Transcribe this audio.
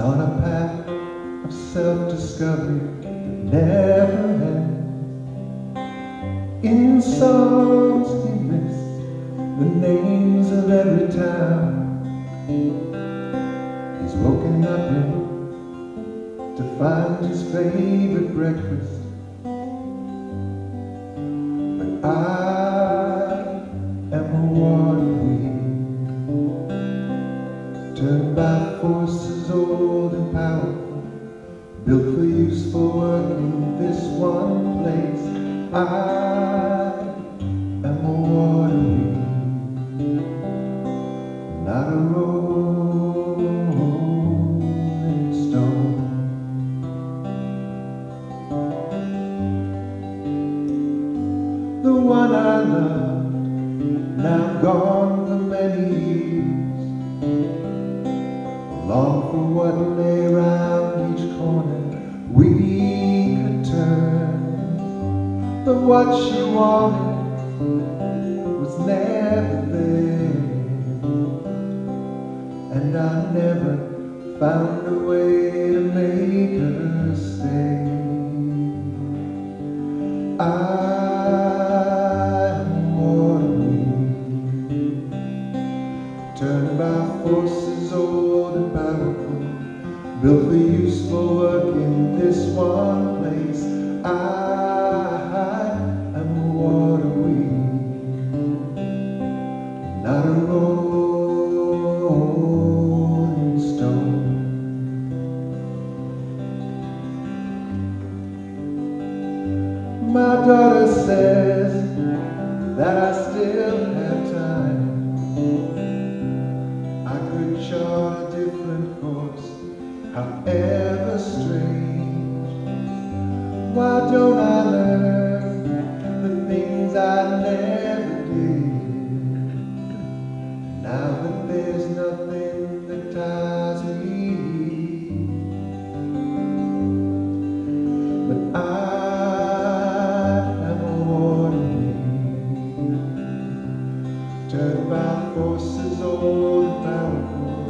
on a path of self-discovery that never ends. In songs he lists the names of every town he's woken up in to find his favorite breakfast. But I am a water wheel, turned by forces old and powerful, built for useful work in this one place. I am a water wheel, not a rolling stone. The one I loved, now gone for many years, long for what lay round each corner we could turn. But what she wanted was never there, and I never found a way to make her stay. I'm water wheel, turned by forces old and powerful, built for useful work in this one place. I am a water wheel, not a rolling stone. My daughter says that I still have time. I could chart a different course, however strange. Why don't I learn the things I never did? Now that there's nothing that ties me, but I am a water wheel, turned by forces old and powerful,